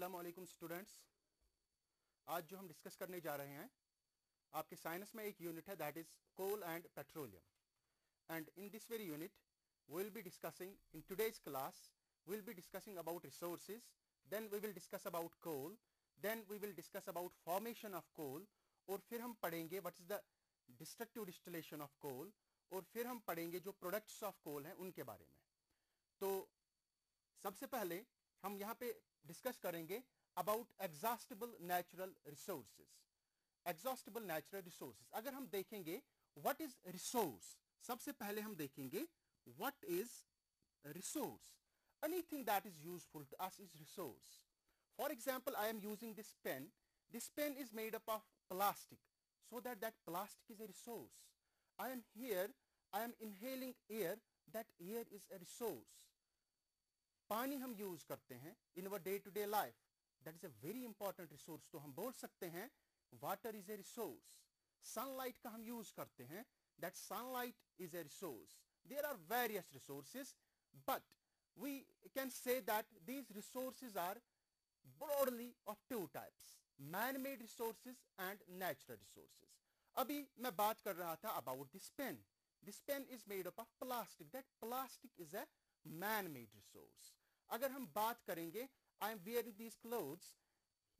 अस्सलाम वालेकुम स्टूडेंट्स। आज जो हम डिस्कस करने जा रहे हैं, आपके साइंस में एक यूनिट है that is coal and petroleum. And in this very unit we will be discussing in today's class, we will be discussing about resources, then we will discuss about coal, then we will discuss about formation of coal, और फिर हम पढ़ेंगे what is the destructive distillation of coal, और फिर हम पढ़ेंगे जो products of coal हैं उनके बारे में। तो सबसे पहले हम यहाँ पे डिस्कस करेंगे about exhaustible natural resources. Exhaustible natural resources अगर हम देखेंगे व्हाट इज रिसोर्स, सबसे पहले हम देखेंगे what is resource. Anything that is useful to us is resource. For example, I am using this pen. This pen is made up of plastic, so that plastic is a resource. I am here, I am inhaling air, that air is a resource. पानी हम use करते हैं in our day to day life, that is a very important resource, तो हम बोल सकते हैं water is a resource. Sunlight का हम यूज करते हैं, that sunlight is a resource. There are various resources, but we can say that these resources are broadly of two types, man-made resources and natural resources. अभी मैं बात कर रहा था about this pen. This pen is made up of plastic. That plastic is a man-made resource. अगर हम बात करेंगे, I am wearing these clothes,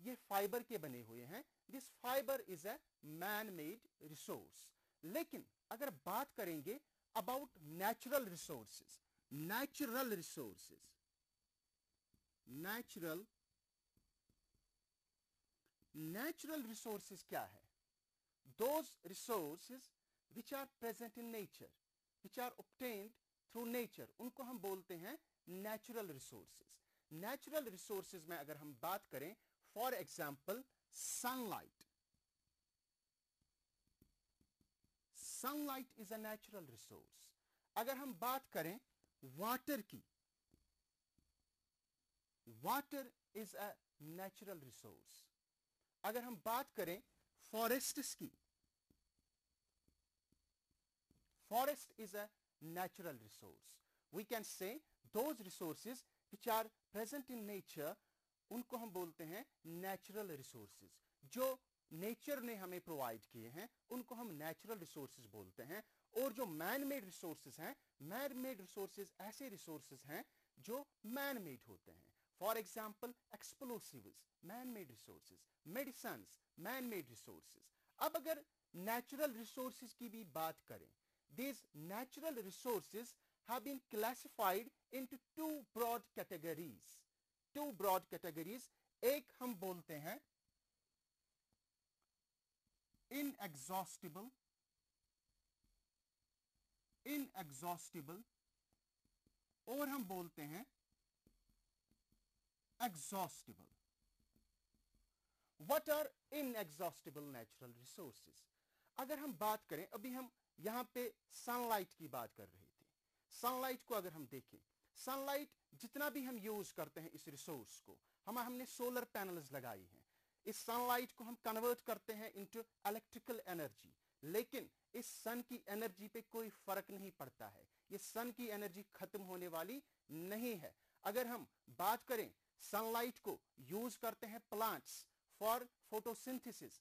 ये फाइबर के बने हुए हैं. This fiber is a man-made resource. लेकिन अगर बात करेंगे about natural resources, natural resources, natural resources क्या है? Those resources which are present in nature, which are obtained through nature, उनको हम बोलते हैं natural resources. Natural resources में अगर हम बात करें, for example sunlight. Sunlight is a natural resource. अगर हम बात करें water की, water is a natural resource. अगर हम बात करें फॉरेस्ट्स की, forest is a natural resource. We can say those resources which are present in nature, उनको हम बोलते हैं नेचुरल रिसोर्सेज. जो नेचर ने हमें प्रोवाइड किए हैं उनको हम नेचुरल रिसोर्सेज बोलते हैं. और जो मैन मेड रिसोर्सेज हैं, मैन मेड रिसोर्सेज ऐसे रिसोर्सेज हैं जो मैन मेड होते हैं. For example, explosives, man-made resources, medicines, man-made resources. अब अगर natural resources की भी बात करें, these natural resources have been classified into two broad categories. Two broad categories. एक हम बोलते हैं inexhaustible, और हम बोलते हैं exhaustible. What are inexhaustible natural resources? अगर हम बात करें, अभी हम यहां पे सनलाइट की बात कर रहे थे. सनलाइट को अगर हम देखें, सनलाइट जितना भी हम यूज करते हैं इस रिसोर्स को, हमने सोलर पैनल्स लगाई हैं, इस सनलाइट को हम कन्वर्ट करते हैं इनटू इलेक्ट्रिकल एनर्जी. लेकिन इस सन की एनर्जी पे कोई फर्क नहीं पड़ता है. ये सन की एनर्जी खत्म होने वाली नहीं है. अगर हम बात करें, सनलाइट को यूज करते हैं प्लांट्स फॉर फोटोसिंथेसिस,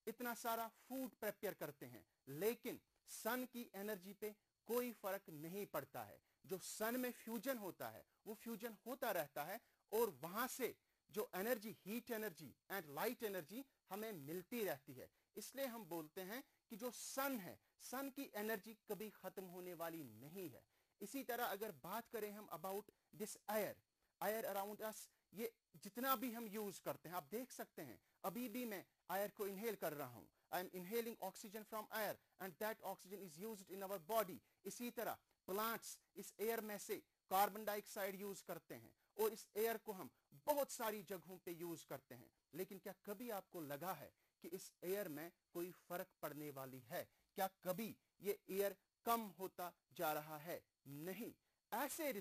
इतना सारा फूड प्रिपेयर करते हैं, लेकिन सन की एनर्जी पे कोई फर्क नहीं पड़ता है. जो सन में फ्यूजन होता है वो फ्यूजन होता रहता है, और वहां से जो energy, heat energy and light energy हमें मिलती रहती है. इसलिए हम बोलते हैं कि जो सन है, सन की एनर्जी कभी खत्म होने वाली नहीं है. इसी तरह अगर बात करें हम about this air, air around us, ये जितना भी हम यूज करते हैं, आप देख सकते हैं अभी भी मैं एयर को इनहेल कर रहा हूं. I am inhaling oxygen from air and that oxygen is used in our body. इसी तरह प्लांट्स इस एयर में से कार्बन डाइऑक्साइड यूज करते हैं, और इस एयर को हम बहुत सारी जगहों पे यूज करते हैं. लेकिन क्या कभी आपको लगा है कि इस एयर में कोई फर्क पड़ने वाली है? क्या कभी ये एयर कम होता जा रहा है? नहीं. ऐसे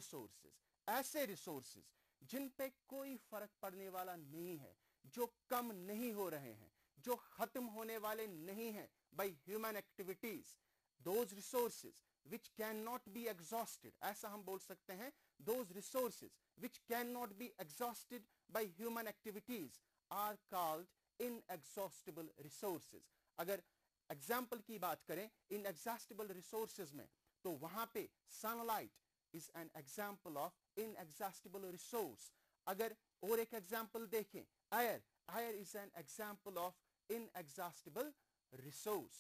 रिसोर्सेज जिन पे कोई फर्क पड़ने वाला नहीं है, जो कम नहीं हो रहे हैं, जो खत्म होने वाले नहीं हैं by human activities, those resources which can not be exhausted, ऐसा हम बोल सकते हैं those resources which cannot be exhausted by human activities are called inexhaustible resources. अगर एग्जाम्पल की बात करें inexhaustible resources में, तो वहां पे sunlight is an example of inexhaustible resource. अगर और एक एग्जाम्पल देखें, air is an example of inexhaustible resource.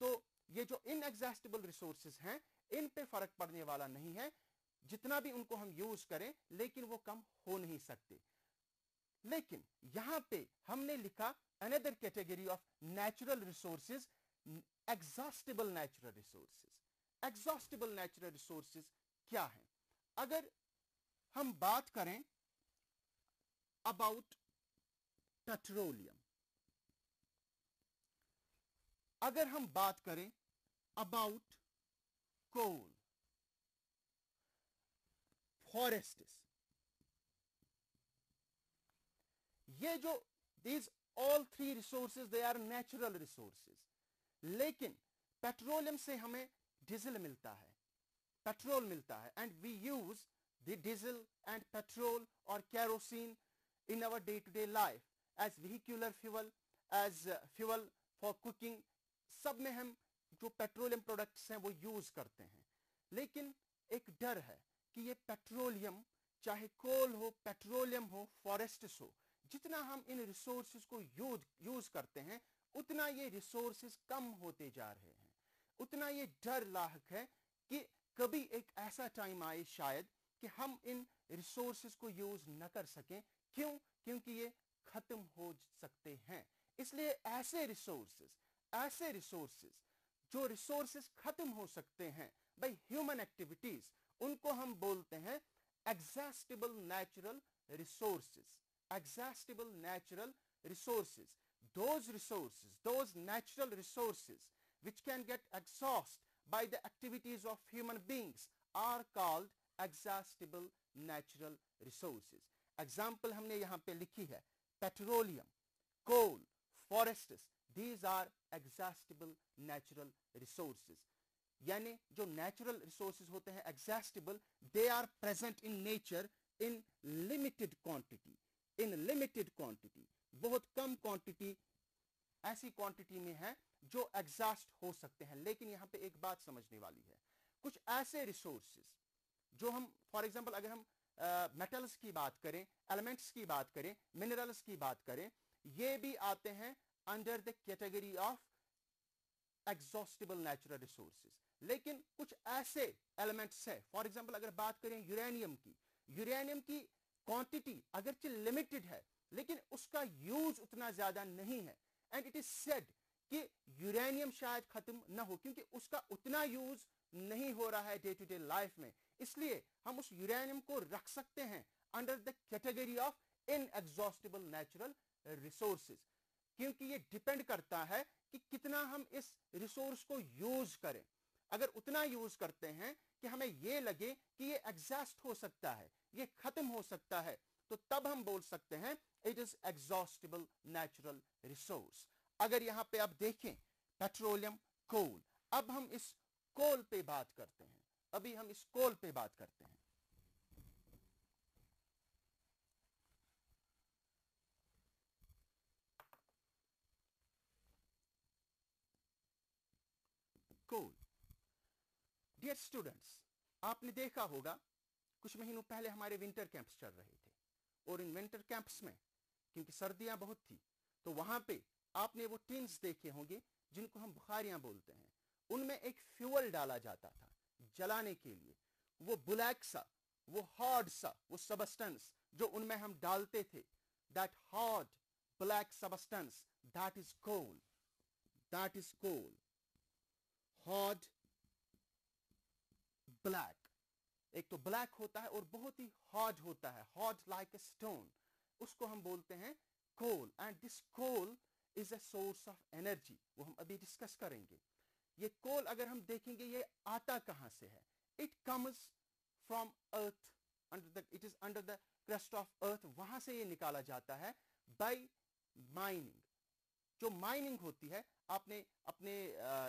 तो ये जो inexhaustible resources हैं, इन पे फर्क पड़ने वाला नहीं है, जितना भी उनको हम यूज करें, लेकिन वो कम हो नहीं सकते. लेकिन यहां पे हमने लिखा another category of natural resources, exhaustible natural resources. exhaustible natural resources क्या है? अगर हम बात करें about petroleum, अगर हम बात करें about coal, forests, ये जो these all three resources they are natural resources. लेकिन पेट्रोलियम से हमें डीजल मिलता है, पेट्रोल मिलता है, and we use the diesel and petrol or kerosene in our day-to-day life as vehicular fuel, as fuel for cooking. सब में हम जो पेट्रोलियम प्रोडक्ट्स हैं वो यूज करते हैं. लेकिन एक डर है कि ये पेट्रोलियम, चाहे कोल हो, पेट्रोलियम हो, फॉरेस्ट्स हो, जितना हम इन रिसोर्सेज को यूज करते हैं, उतना ये रिसोर्सेज कम होते जा रहे हैं. उतना ये डर लायक है कि कभी एक ऐसा टाइम आए शायद कि हम इन रिसोर्सेज को यूज न कर सकें. क्यों? क्योंकि ये खत्म हो सकते हैं. इसलिए ऐसे रिसोर्सेज जो रिसोर्सेज खत्म हो सकते हैं बाय ह्यूमन एक्टिविटीज, उनको हम बोलते हैं exhaustible natural resources. Exhaustible natural resources. Those natural resources which can get exhausted by the activities of human beings are called exhaustible natural resources. Example हमने यहाँ पे लिखी है, petroleum, coal, forests. These are exhaustible natural resources. यानी जो natural resources होते हैं exhaustible, they are present in nature in limited quantity. In limited quantity, बहुत कम क्वांटिटी ऐसी क्वांटिटी में है जो एग्जॉस्ट हो सकते हैं. लेकिन यहां पे एक बात समझने वाली है, कुछ ऐसे रिसोर्सेज जो हम, फॉर एग्जांपल अगर हम मेटल्स की बात करें, एलिमेंट्स की बात करें, मिनरल्स की बात करें, ये भी आते हैं under the category of exhaustible natural resources. लेकिन कुछ ऐसे एलिमेंट्स है, फॉर एग्जांपल अगर बात करें यूरेनियम की क्वांटिटी अगरचे लिमिटेड है, लेकिन उसका यूज उतना ज्यादा नहीं है. एंड इट इज सेड कि यूरेनियम शायद खत्म ना हो, क्योंकि उसका उतना यूज नहीं हो रहा है डे टू डे लाइफ में. इसलिए हम उस यूरेनियम को रख सकते हैं under the category of inexhaustible natural resources, क्योंकि ये डिपेंड करता है कि कितना हम इस रिसोर्स को यूज करें. अगर उतना यूज करते हैं कि हमें ये लगे कि ये एग्जॉस्ट हो सकता है, ये खत्म हो सकता है, तो तब हम बोल सकते हैं it is exhaustible natural resource. अगर यहां पे आप देखें पेट्रोलियम, कोल, अब हम इस कोल पे बात करते हैं. अभी हम इस कोल पे बात करते हैं. कोल. डियर स्टूडेंट्स, आपने देखा होगा कुछ महीनों पहले हमारे विंटर कैंप्स चल रहे थे, और इन विंटर कैंप्स में क्योंकि सर्दियां बहुत थी, तो वहां पे आपने वो टिन्स देखे होंगे जिनको हम बुखारियां बोलते हैं. उनमें एक फ्यूल डाला जाता था जलाने के लिए. वो ब्लैक सा, वो हार्ड सा, वो सबस्टेंस जो उनमें हम डालते थे, that hard black substance, that is coal. That is coal. Hard black, एक तो ब्लैक होता है और बहुत ही हार्ड होता है, हार्ड लाइक ए स्टोन, उसको हम बोलते हैं coal. And this coal is a source of energy, वो हम अभी डिस्कस करेंगे. ये कोल अगर हम देखेंगे ये आता कहां से है, it comes from earth, it is under the crust of earth, वहां से ये निकाला जाता है बाय माइनिंग. जो माइनिंग होती है, आपने अपने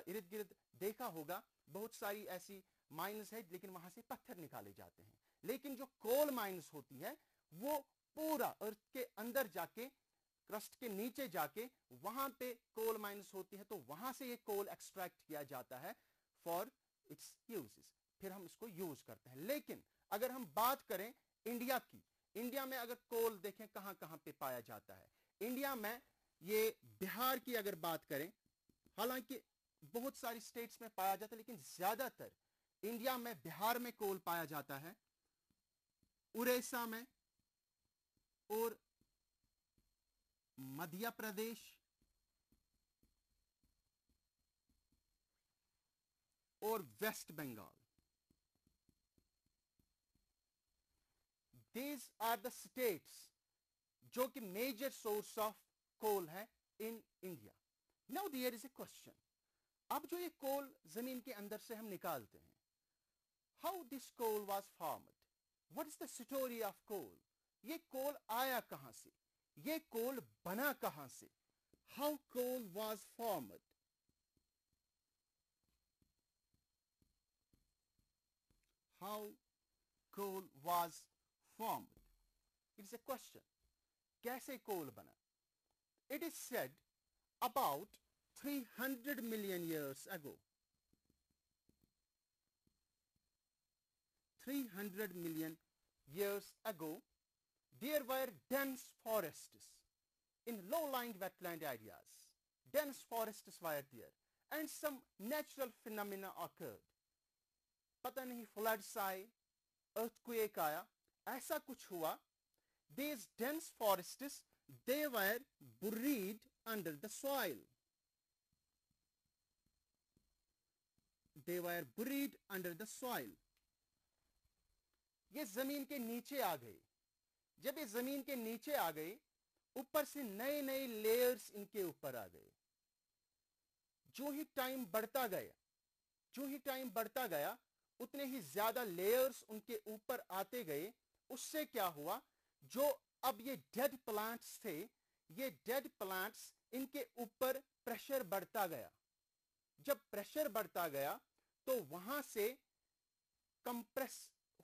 इर्द गिर्द देखा होगा बहुत सारी ऐसी माइंस है, लेकिन वहां से पत्थर निकाले जाते हैं. लेकिन जो कोल माइंस होती है वो पूरा अर्थ के अंदर जाके, क्रस्ट के नीचे जाके वहां पे कोल माइंस होती है, तो वहां से ये कोल एक्सट्रैक्ट किया जाता है फॉर इट्स यूजेस, फिर हम इसको यूज करते हैं। लेकिन अगर हम बात करें इंडिया की, इंडिया में अगर कोल देखें कहां कहां पे पाया जाता है, इंडिया में ये बिहार की अगर बात करें, हालांकि बहुत सारी स्टेट्स में पाया जाता है, लेकिन ज्यादातर इंडिया में बिहार में कोल पाया जाता है, उड़ीसा में और मध्य प्रदेश और West Bengal. These are the states जो कि मेजर सोर्स ऑफ कोल है in India. Now there is a question, अब जो ये कोल जमीन के अंदर से हम निकालते हैं, how this coal was formed, what is the story of coal, ये कोल आया कहां से, ये कोल बना कहां से, how coal was formed. How coal was formed, it's a question, कैसे कोल बना। It is said about 300 million years ago, 300 million years ago, there were dense forests in low-lying wetland areas. Dense forests were there and some natural phenomena occurred. पता नहीं floods आए, earthquake आया, ऐसा कुछ हुआ। These dense forests, they were buried under the soil. They were buried under the soil. ये जमीन के नीचे आ गए। जब ये जमीन के नीचे आ गए, ऊपर से नए नए लेयर्स इनके ऊपर आ गए। जो ही टाइम बढ़ता गया, जो ही टाइम बढ़ता गया, उतने ही ज्यादा लेयर्स उनके ऊपर आते गए। उससे क्या हुआ, जो अब ये डेड प्लांट्स थे, ये डेड प्लांट्स, इनके ऊपर प्रेशर बढ़ता गया। जब प्रेशर बढ़ता गया तो वहां से कंप्रेस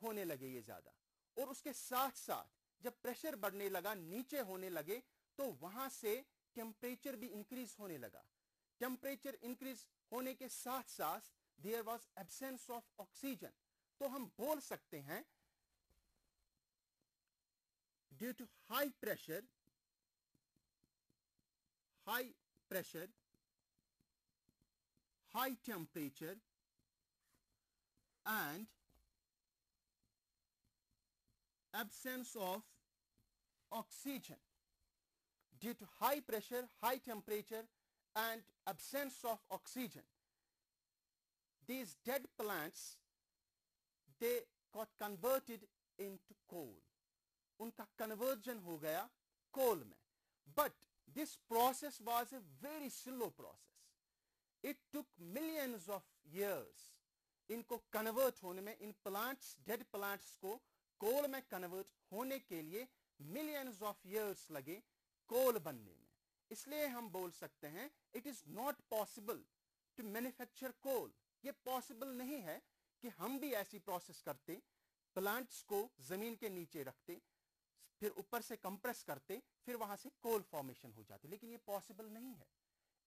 होने लगे ये ज्यादा, और उसके साथ साथ जब प्रेशर बढ़ने लगा, नीचे होने लगे, तो वहां से टेम्परेचर भी इंक्रीज होने लगा। टेम्परेचर इंक्रीज होने के साथ साथ there was absence of oxygen. तो हम बोल सकते हैं due to high pressure, high pressure, high temperature and absence of oxygen. Due to high pressure, high temperature and absence of oxygen, these dead plants, they got converted into coal. उनका conversion हो गया coal में। But this process was a very slow process. It took millions of years इनको convert होने में, इन plants, dead plants को coal में convert होने के लिए millions of years लगे coal बनने में। इसलिए हम बोल सकते हैं it is not possible to manufacture coal. ये possible नहीं है कि हम भी ऐसी process करते, plants को जमीन के नीचे रखते, फिर ऊपर से कंप्रेस करते, फिर वहां से कोल फॉर्मेशन हो जाती, लेकिन ये पॉसिबल नहीं है।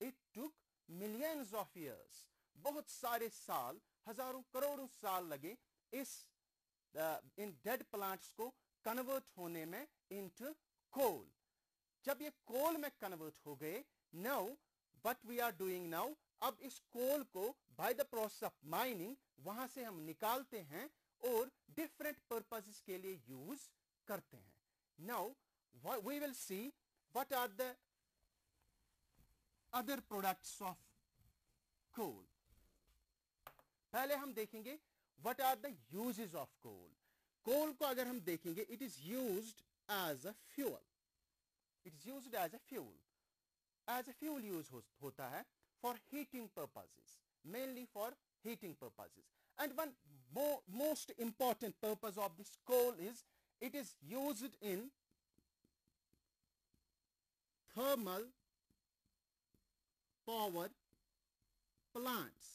It took millions of years, बहुत सारे साल, हजारों करोड़ों साल लगे इस इन डेड प्लांट्स को कन्वर्ट होने में इनटू कोल। जब ये कोल में कन्वर्ट हो गए, now what we are doing now, अब इस कोल को by the process of mining वहां से हम निकालते हैं और डिफरेंट पर्पसेस के लिए यूज करते हैं। Now we will see what are the other products of coal. पहले हम देखेंगे what are the uses of coal. कोल को अगर हम देखेंगे, it is used as a fuel. It is used as a fuel. As a fuel use होता है for heating purposes, mainly for heating purposes. And one most important purpose of this coal is it is used in thermal power plants.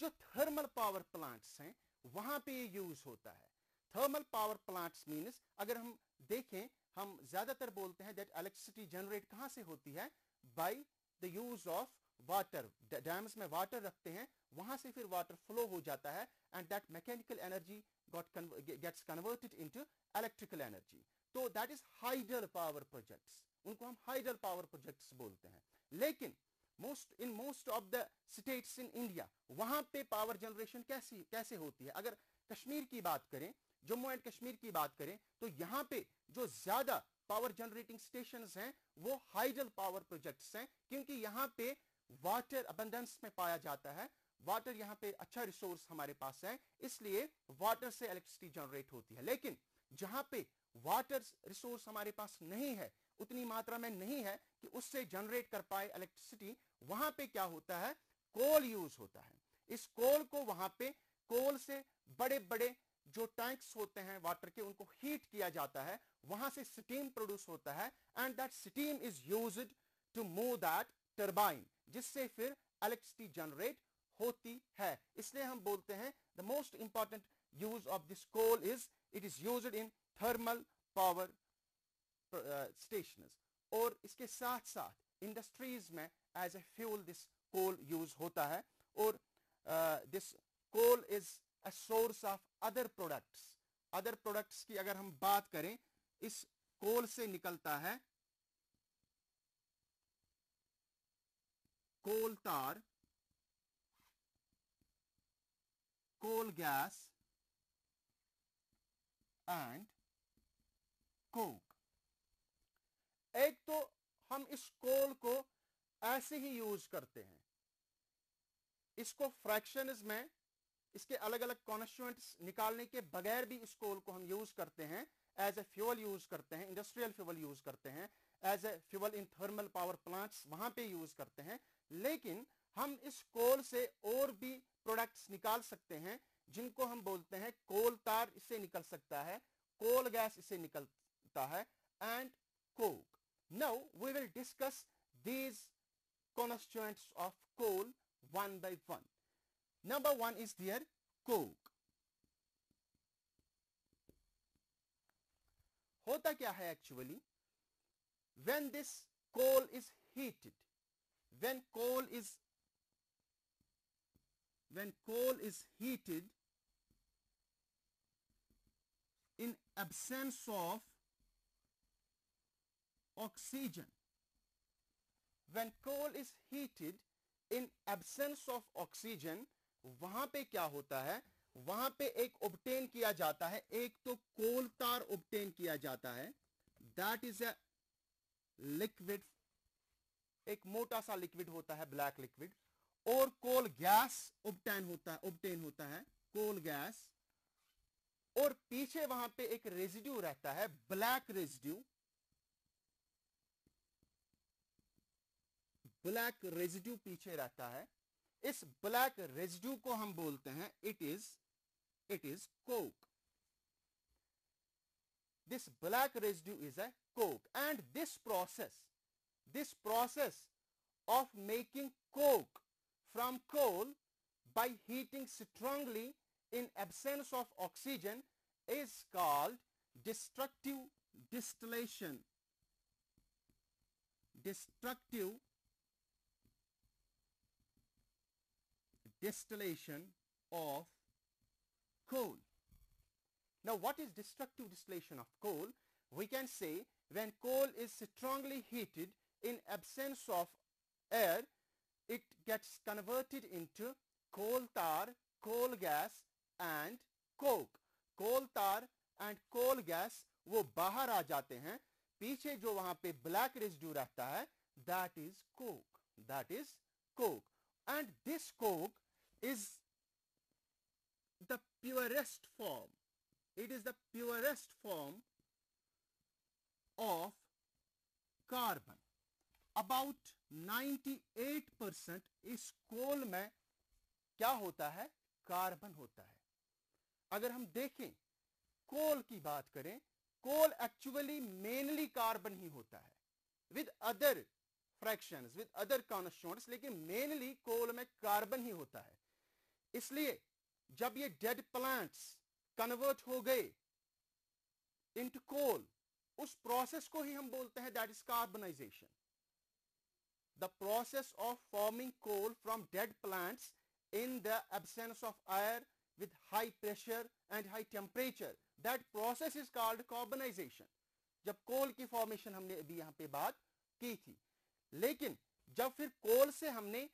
जो thermal power plants हैं वहां पे ये use होता है। Thermal power plants means, अगर हम देखें, हम ज्यादातर बोलते हैं दैट इलेक्ट्रिसिटी जनरेट कहां से होती है, by the use of water. Dams में वाटर रखते हैं, वहां से फिर वाटर फ्लो हो जाता है and that mechanical energy gets converted into electrical energy. तो that is hydel power projects, उनको हम हाइडल पावर प्रोजेक्ट्स बोलते हैं. लेकिन most of the states in India, वहां पे पावर जनरेशन कैसे होती है. अगर कश्मीर की बात करें, जम्मू एंड कश्मीर की बात करें, तो यहां पे जो ज्यादा पावर जनरेटिंग स्टेशंस हैं वो हाइडल पावर प्रोजेक्ट्स हैं, क्योंकि यहां पे वाटर अबंडेंस में पाया जाता है. वाटर यहां पे अच्छा रिसोर्स हमारे पास है, इसलिए वाटर से इलेक्ट्रिसिटी जनरेट होती है. लेकिन जहां पे वाटर रिसोर्स हमारे पास नहीं है, उतनी मात्रा में नहीं है कि उससे जनरेट कर पाए इलेक्ट्रिसिटी, वहां पे क्या होता है, कोल यूज होता है. इस कोल को वहां पे कोल से बड़े बड़े जो टैंक्स होते हैं वाटर के, उनको हीट किया जाता है, वहां से स्टीम प्रोड्यूस होता है and that steam is used to move that turbine, जिससे फिर इलेक्ट्रिसिटी जनरेट होती है. इसलिए हम बोलते हैं the most important use of this coal is it is used in thermal power stations. और इसके साथ साथ इंडस्ट्रीज में as a fuel this coal use होता है. और this coal is a source of other products की अगर हम बात करें, इस कोल से निकलता है कोल तार, कोल गैस एंड कोक. एक तो हम इस कोल को ऐसे ही यूज करते हैं, इसको फ्रैक्शंस में इसके अलग अलग कॉन्स्टिट्यूएंट्स निकालने के बगैर भी इस कोल को हम यूज करते हैं, एज ए फ्यूल यूज करते हैं, इंडस्ट्रियल फ्यूल यूज करते हैं, as a fuel in thermal power plants वहां पे यूज करते हैं. लेकिन हम इस कोल से और भी प्रोडक्ट्स निकाल सकते हैं, जिनको हम बोलते हैं कोल तार, इससे निकल सकता है, कोल गैस इससे निकलता है, and coke. Now we will discuss these constituents of coal one by one. Number one is their coke. होता क्या है actually, when this coal is heated, when coal is heated in absence of oxygen, when coal is heated in absence of oxygen, वहां पे क्या होता है, वहां पे एक ऑब्टेन किया जाता है, एक तो कोल तार ऑब्टेन किया जाता है, दैट इज अ लिक्विड, एक मोटा सा लिक्विड होता है, ब्लैक लिक्विड, और कोल गैस ऑब्टेन होता है कोल गैस, और पीछे वहां पे एक रेजिड्यू रहता है, ब्लैक रेजिड्यू पीछे रहता है. इस ब्लैक रेजिड्यू को हम बोलते हैं it is coke. This black residue is a coke. And this process of making coke from coal by heating strongly in absence of oxygen is called destructive distillation. Destructive distillation of coal. Now, what is destructive distillation of coal? We can say when coal is strongly heated in absence of air, it gets converted into coal tar, coal gas and coke. coal tar and coal gas वो बाहर आ जाते हैं, पीछे जो वहां पे black residue रहता है, that is coke. And this coke is the purest form. It is the purest form of carbon. About 98% इस कोल में क्या होता है, कार्बन होता है. अगर हम देखें कोल की बात करें, कोल एक्चुअली मेनली कार्बन ही होता है with other fractions, with other constituents, लेकिन मेनली कोल में कार्बन ही होता है. इसलिए जब ये डेड प्लांट्स कन्वर्ट हो गए into coal, उस प्रोसेस को ही हम बोलते हैं that is carbonization. The process of forming coal from dead plants in the absence of air with high pressure and high temperature, that process is called carbonization. जब कोल की formation हमने अभी यहां पे बात की थी, लेकिन जब फिर कोल से हमने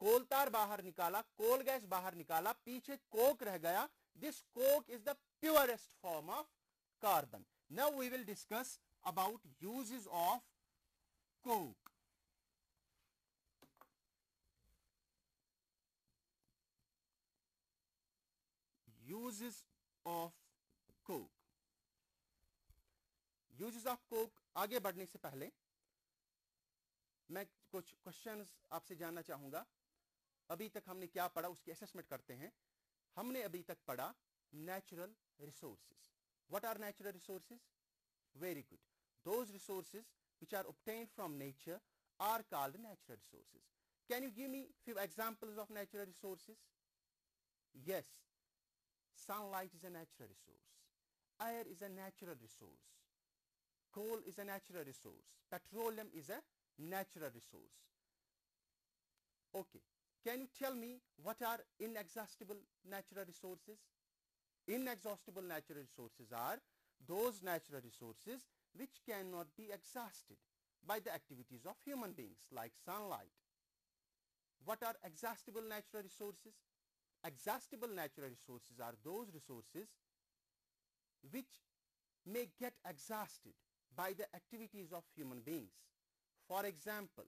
कोल तार बाहर निकाला, कोल गैस बाहर निकाला, पीछे कोक रह गया, this coke is the purest form of carbon. Now we will discuss about uses of coke. Uses of coke. Uses of coke आगे बढ़ने से पहले मैं कुछ क्वेश्चंस आपसे जानना चाहूंगा. अभी तक हमने क्या पढ़ा उसकी असेसमेंट करते हैं. हमने अभी तक पढ़ा natural resources. What are natural resources? Very good. Those resources which are obtained from nature are called natural resources. Can you give me few examples of natural resources? Yes. Sunlight is a natural resource. Air is a natural resource. Coal is a natural resource. Petroleum is a natural resource. Okay. Can you tell me what are inexhaustible natural resources? Inexhaustible natural resources are those natural resources which cannot be exhausted by the activities of human beings like sunlight. What are exhaustible natural resources? Exhaustible natural resources are those resources which may get exhausted by the activities of human beings. For example,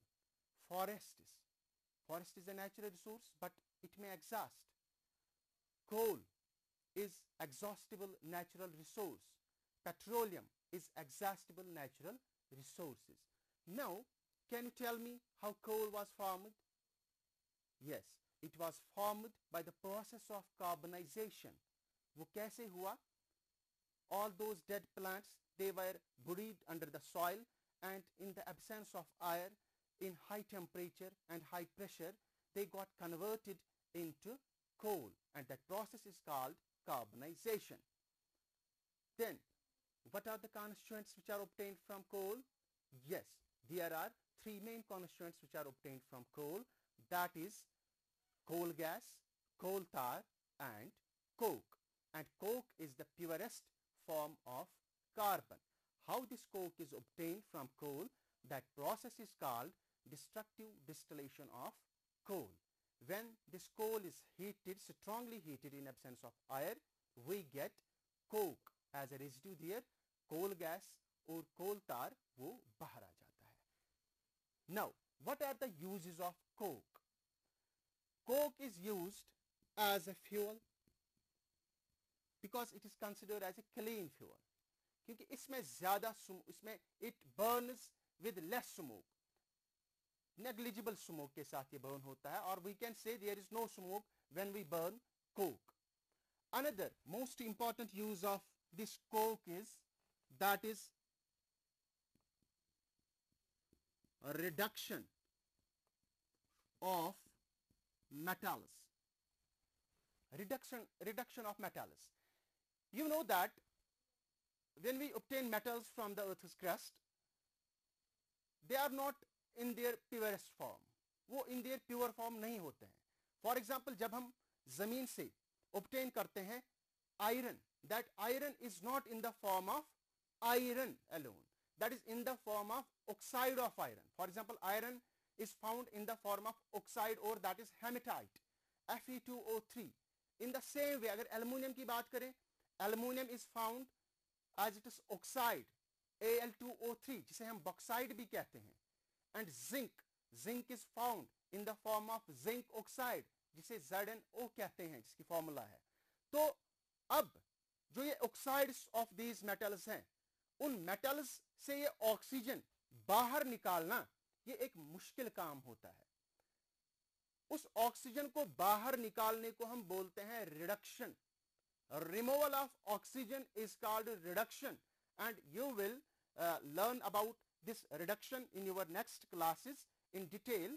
forest is a natural resource, but it may exhaust. Coal is exhaustible natural resource. Petroleum is exhaustible natural resources. Now, can you tell me how coal was formed? Yes, it was formed by the process of carbonization. वो कैसे हुआ? All those dead plants, they were buried under the soil, and in the absence of air, in high temperature and high pressure, they got converted into coal, and that process is called carbonization. Then, what are the constituents which are obtained from coal? Yes, there are three main constituents which are obtained from coal. That is coal gas, coal tar, and coke. And coke is the purest form of carbon. How this coke is obtained from coal? That process is called destructive distillation of coal. When this coal is heated, strongly heated in absence of air, we get coke as a residue there. Coal gas or coal tar वो बाहर आ जाता है. Now, what are the uses of coke? Coke is used as a fuel because it is considered as a clean fuel. क्योंकि इसमें ज़्यादा इसमें it burns with less smoke. Negligible smoke के साथ ये burn होता है, or we can say there is no smoke when we burn coke. Another most important use of this coke is that is a reduction of metals. Reduction of metals. You know that when we obtain metals from the earth's crust, they are not in their purest form. वो in their pure form नहीं होते हैं. For example, जब हम जमीन से obtain करते हैं iron, that iron is not in the form of iron alone. That is in the form of oxide of iron. For example, iron is found in the form of oxide, or that is hematite, Fe2O3. In the same way, अगर aluminium की बात करें, aluminium is found as it is oxide, Al2O3, जिसे हम bauxite भी कहते हैं. And zinc is found in the form of zinc oxide, जिसे ZnO कहते हैं, जिसकी फॉर्मूला है. तो अब जो ये oxides of these metals हैं, उन metals से ये ऑक्सीजन बाहर निकालना ये एक मुश्किल काम होता है. उस ऑक्सीजन को बाहर निकालने को हम बोलते हैं reduction. Removal of oxygen is called reduction, and you will learn about this reduction in your next classes in detail.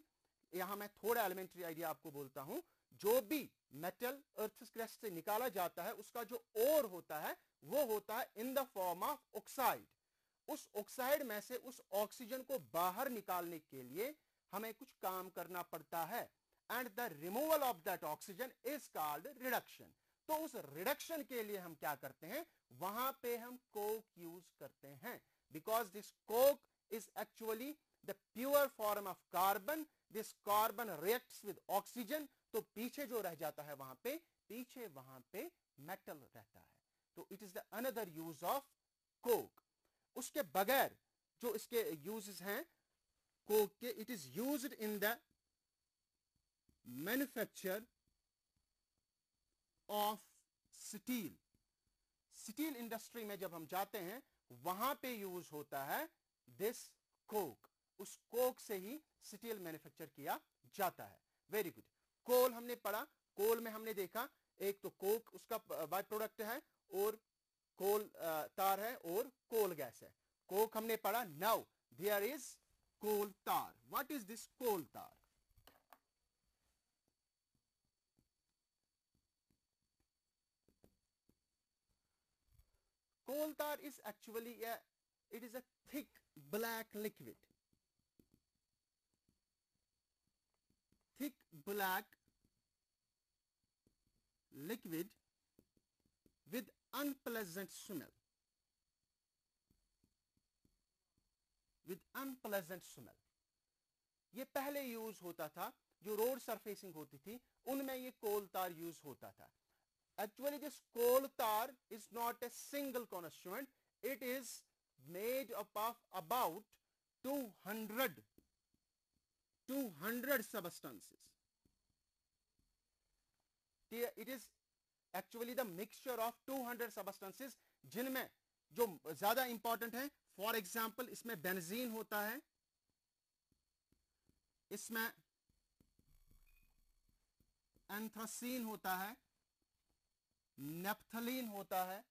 यहाँ मैं थोड़ा elementary idea आपको बोलता हूँ. जो भी मेटल अर्थ क्रस्ट से निकाला जाता है, उसका जो ओर होता है वो होता है in the form of oxide. उस ऑक्साइड में से उस ऑक्सीजन को बाहर निकालने के लिए हमें कुछ काम करना पड़ता है, and the removal of that oxygen is called reduction. तो उस रिडक्शन के लिए हम क्या करते हैं, वहां पे हम कोक यूज करते हैं, because this Coke is actually the pure form of carbon. This carbon reacts with oxygen, तो पीछे जो रह जाता है वहां पे मेटल रहता है। तो it is the another use of Coke. उसके बगैर जो इसके यूजेस हैं कोक के, it is used in the manufacture of steel. Steel industry में जब हम जाते हैं वहां पे यूज होता है दिस कोक। उस कोक से ही स्टील मैन्युफैक्चर किया जाता है। Very good. कोल हमने पढ़ा, कोल में हमने देखा एक तो कोक उसका बाय प्रोडक्ट है, और कोल तार है, और कोल गैस है। कोक हमने पढ़ा। नाउ देयर इज कोल तार। व्हाट इज दिस कोल तार? Coal tar is actually it is a thick black liquid. Thick black liquid with unpleasant smell. With unpleasant smell. ये पहले यूज होता था, जो रोड सरफेसिंग होती थी उनमें ये कोल तार यूज होता था। Actually, this coal tar is not a single constituent. It is made up of about 200 substances. It is actually the mixture of 200 substances, जिनमें जो ज्यादा इंपॉर्टेंट है, फॉर एग्जाम्पल इसमें बेंजीन होता है, इसमें एंथ्रासीन होता है, नेप्थलीन होता है।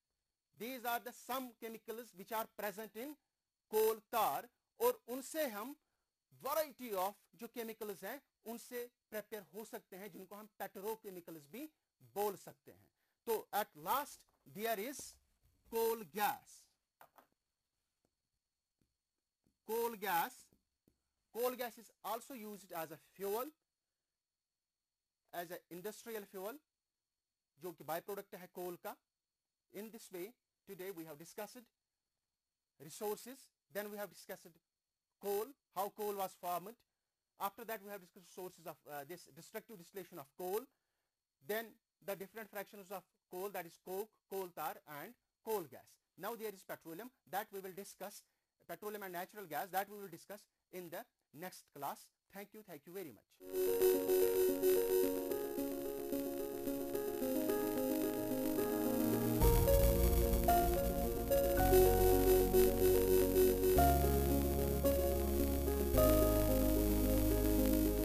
These are the some chemicals which are present in coal tar, और उनसे हम वैरायटी ऑफ जो केमिकल्स हैं उनसे प्रिपेयर हो सकते हैं, जिनको हम पेट्रोकेमिकल्स भी बोल सकते हैं। तो at last there is coal gas. Coal gas is also used as a fuel, as a industrial fuel, जो कि बाय प्रोडक्ट है कोल का। In this way today we have discussed resources, then we have discussed coal, how coal was formed. After that we have discussed sources of this destructive distillation of coal, then the different fractions of coal, that is coke, coal tar and coal gas. Now there is petroleum, that we will discuss, petroleum and natural gas, that we will discuss in the next class. Thank you very much.